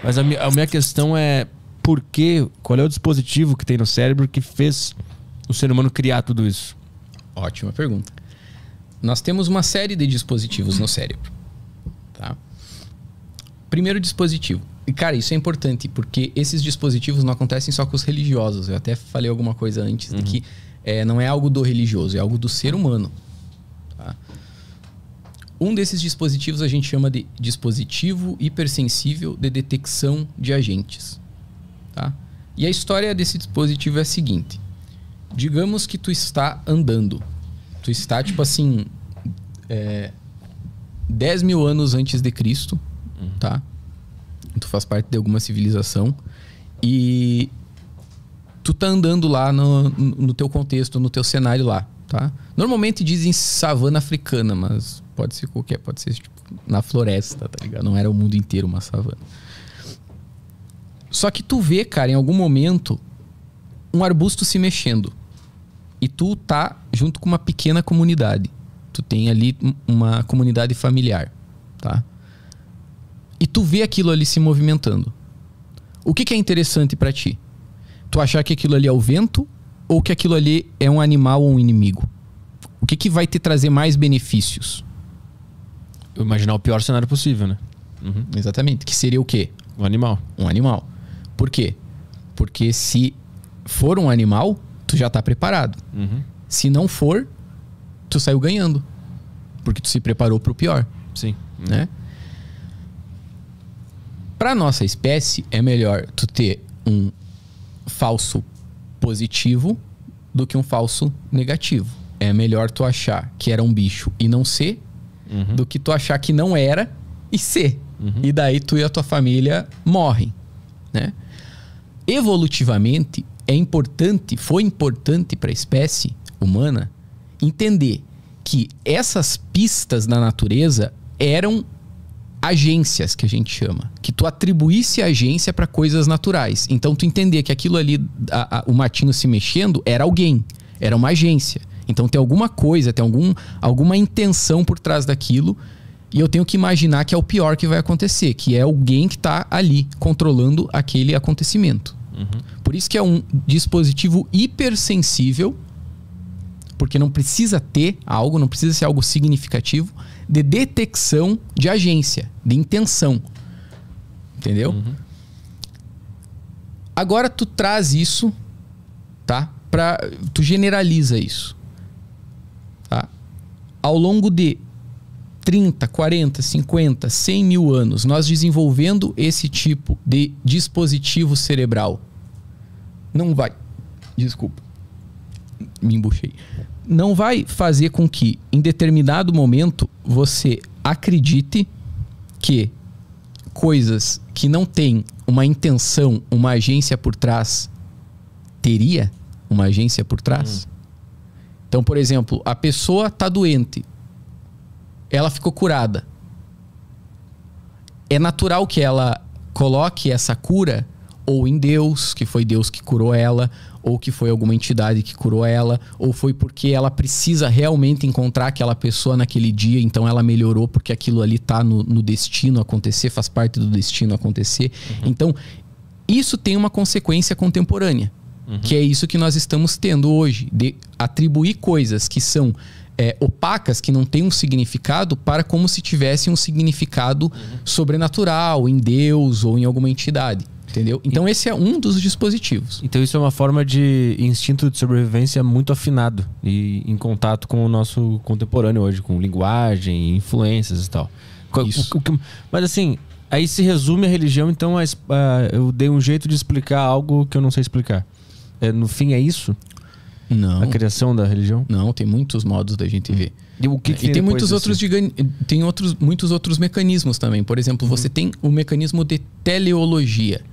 Mas a minha questão é por quê? Qual é o dispositivo que tem no cérebro que fez o ser humano criar tudo isso? Ótima pergunta. Nós temos uma série de dispositivos no cérebro. Tá? Primeiro dispositivo. E, cara, isso é importante, porque esses dispositivos não acontecem só com os religiosos. Eu até falei alguma coisa antes de que não é algo do religioso, é algo do ser humano. Tá? Um desses dispositivos a gente chama de dispositivo hipersensível de detecção de agentes. Tá? E a história desse dispositivo é a seguinte. Digamos que tu está andando. Tu está, tipo assim, 10 mil anos antes de Cristo, tá? Tu faz parte de alguma civilização e tu tá andando lá no teu contexto, no teu cenário lá, tá? Normalmente dizem savana africana, mas pode ser qualquer, pode ser tipo, na floresta, tá ligado? Não era o mundo inteiro uma savana. Só que tu vê, cara, em algum momento, um arbusto se mexendo. E tu tá junto com uma pequena comunidade. Tu tem ali uma comunidade familiar, tá? E tu vê aquilo ali se movimentando. O que é interessante pra ti? Tu achar que aquilo ali é o vento ou que aquilo ali é um animal ou um inimigo? O que vai te trazer mais benefícios? Eu imaginar o pior cenário possível, né? Exatamente. Que seria o quê? Um animal. Um animal. Por quê? Porque se for um animal, tu já tá preparado. Se não for, tu saiu ganhando. Porque tu se preparou pro pior. Sim. Né? Pra nossa espécie, é melhor tu ter um falso positivo do que um falso negativo. É melhor tu achar que era um bicho e não ser, do que tu achar que não era e ser. E daí tu e a tua família morrem. Né? Evolutivamente, foi importante para a espécie humana entender que essas pistas da natureza eram agências, que a gente chama. Que tu atribuísse agência para coisas naturais. Então tu entender que aquilo ali, o matinho se mexendo, era alguém. Era uma agência. Então tem alguma coisa, tem alguma intenção por trás daquilo. E eu tenho que imaginar que é o pior que vai acontecer. Que é alguém que tá ali controlando aquele acontecimento. Por isso que é um dispositivo hipersensível, porque não precisa ter algo, não precisa ser algo significativo, de detecção de agência, de intenção. Entendeu? Agora tu traz isso, tá? Tu generaliza isso. Tá? Ao longo de 30, 40, 50, 100 mil anos, nós desenvolvendo esse tipo de dispositivo cerebral, não vai... Desculpa. Me embuchei. Não vai fazer com que, em determinado momento, você acredite que coisas que não têm uma intenção, uma agência por trás, teria uma agência por trás? Então, por exemplo, a pessoa tá doente. Ela ficou curada. É natural que ela coloque essa cura ou em Deus, que foi Deus que curou ela, ou que foi alguma entidade que curou ela, ou foi porque ela precisa realmente encontrar aquela pessoa naquele dia, então ela melhorou porque aquilo ali tá no destino acontecer, faz parte do destino acontecer. Então, isso tem uma consequência contemporânea, que é isso que nós estamos tendo hoje, de atribuir coisas que são opacas, que não têm um significado, para como se tivesse um significado sobrenatural, em Deus ou em alguma entidade. Entendeu? Então esse é um dos dispositivos. Então isso é uma forma de instinto de sobrevivência muito afinado e em contato com o nosso contemporâneo hoje, com linguagem, influências e tal. Isso. Mas assim, aí se resume a religião, então eu dei um jeito de explicar algo que eu não sei explicar. No fim é isso? Não. A criação da religião? Não, tem muitos modos da gente ver. E o que tem muitos outros, muitos outros mecanismos também. Por exemplo, você tem o mecanismo de teleologia.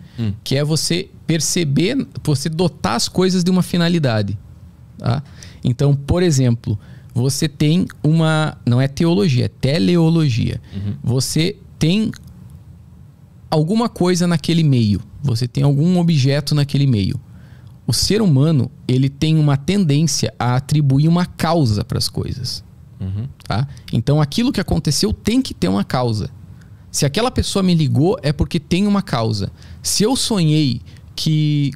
Que é você perceber, você dotar as coisas de uma finalidade. Tá? Então, por exemplo, você tem uma... Não é teologia, é teleologia. Você tem alguma coisa naquele meio. Você tem algum objeto naquele meio. O ser humano, ele tem uma tendência a atribuir uma causa para as coisas. Tá? Então, aquilo que aconteceu tem que ter uma causa. Se aquela pessoa me ligou, é porque tem uma causa. Se eu sonhei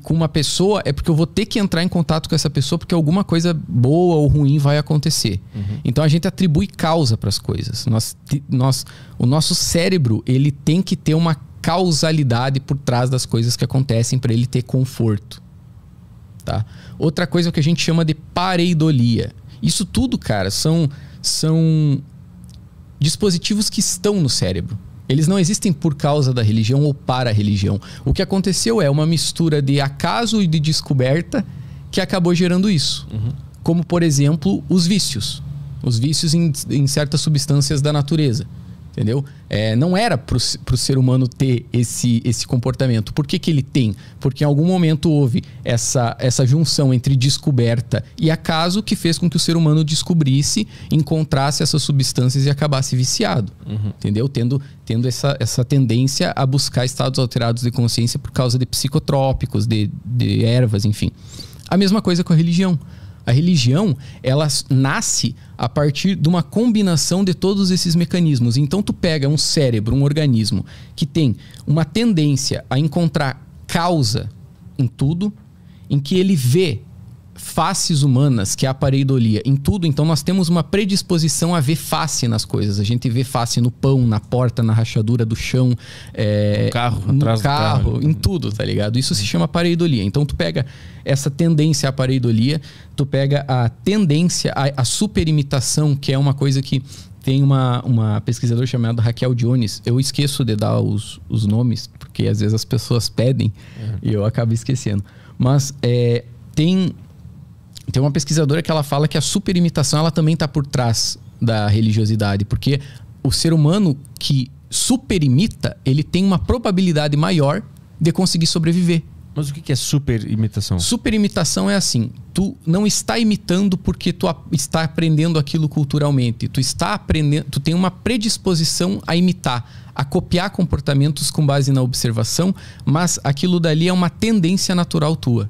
com uma pessoa, é porque eu vou ter que entrar em contato com essa pessoa porque alguma coisa boa ou ruim vai acontecer. Então a gente atribui causa para as coisas. O nosso cérebro, ele tem que ter uma causalidade por trás das coisas que acontecem para ele ter conforto. Tá? Outra coisa é o que a gente chama de pareidolia. Isso tudo, cara, são dispositivos que estão no cérebro. Eles não existem por causa da religião ou para a religião. O que aconteceu é uma mistura de acaso e de descoberta que acabou gerando isso. Como, por exemplo, os vícios. Os vícios em certas substâncias da natureza. Entendeu? Não era pro ser humano ter esse comportamento. Por que ele tem? Porque em algum momento houve essa junção entre descoberta e acaso que fez com que o ser humano descobrisse, encontrasse essas substâncias e acabasse viciado. Entendeu? Tendo essa tendência a buscar estados alterados de consciência por causa de psicotrópicos, de ervas, enfim. A mesma coisa com a religião. A religião, ela nasce a partir de uma combinação de todos esses mecanismos. Então, tu pega um cérebro, um organismo, que tem uma tendência a encontrar causa em tudo, em que ele vê faces humanas, que é a pareidolia, em tudo. Então, nós temos uma predisposição a ver face nas coisas. A gente vê face no pão, na porta, na rachadura do chão, no carro, em tudo, tá ligado? Isso se chama pareidolia. Então, tu pega essa tendência à pareidolia, tu pega a tendência à superimitação, que é uma coisa que tem uma pesquisadora chamada Raquel Jones. Eu esqueço de dar os nomes, porque às vezes as pessoas pedem e eu acabo esquecendo. Mas tem uma pesquisadora que ela fala que a superimitação ela também está por trás da religiosidade, porque o ser humano que superimita, ele tem uma probabilidade maior de conseguir sobreviver. Mas o que é superimitação? Superimitação é assim, tu não está imitando porque tu está aprendendo aquilo culturalmente. Tu está aprendendo, tu tem uma predisposição a imitar, a copiar comportamentos com base na observação, mas aquilo dali é uma tendência natural tua.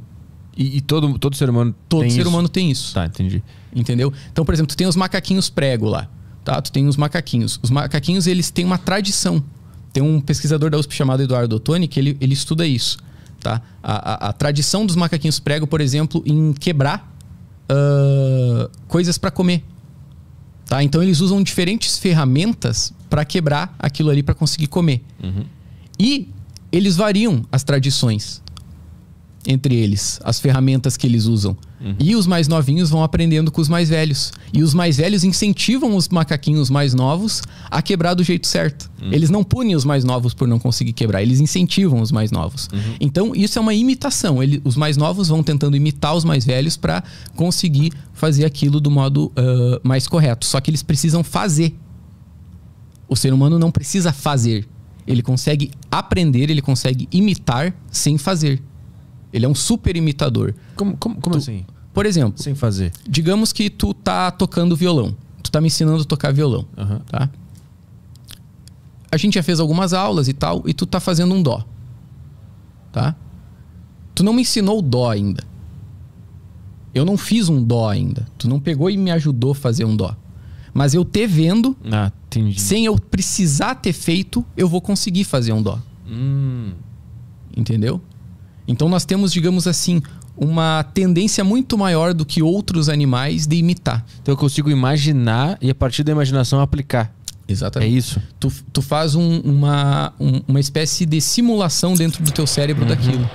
E todo ser humano tem isso? Todo ser humano tem isso. Tá, entendi. Entendeu? Então, por exemplo, tu tem os macaquinhos prego lá. Tá? Tu tem os macaquinhos. Os macaquinhos, eles têm uma tradição. Tem um pesquisador da USP chamado Eduardo Ottoni que ele estuda isso. Tá? A tradição dos macaquinhos prego, por exemplo, em quebrar coisas para comer. Tá? Então, eles usam diferentes ferramentas para quebrar aquilo ali para conseguir comer. E eles variam as tradições entre eles, as ferramentas que eles usam. E os mais novinhos vão aprendendo com os mais velhos. E os mais velhos incentivam os macaquinhos mais novos a quebrar do jeito certo. Eles não punem os mais novos por não conseguir quebrar, eles incentivam os mais novos. Então, isso é uma imitação. Os mais novos vão tentando imitar os mais velhos para conseguir fazer aquilo do modo mais correto. Só que eles precisam fazer. O ser humano não precisa fazer. Ele consegue aprender, ele consegue imitar sem fazer. Ele é um super imitador. Como assim? Por exemplo, sem fazer. Digamos que tu tá tocando violão. Tu tá me ensinando a tocar violão. Tá? A gente já fez algumas aulas e tal, e tu tá fazendo um dó. Tá? Tu não me ensinou o dó ainda. Eu não fiz um dó ainda. Tu não pegou e me ajudou a fazer um dó. Mas eu te vendo, sem eu precisar ter feito, eu vou conseguir fazer um dó. Entendeu? Então nós temos, digamos assim, uma tendência muito maior do que outros animais de imitar. Então eu consigo imaginar e a partir da imaginação aplicar. Exatamente. É isso. Tu faz uma espécie de simulação dentro do teu cérebro daquilo.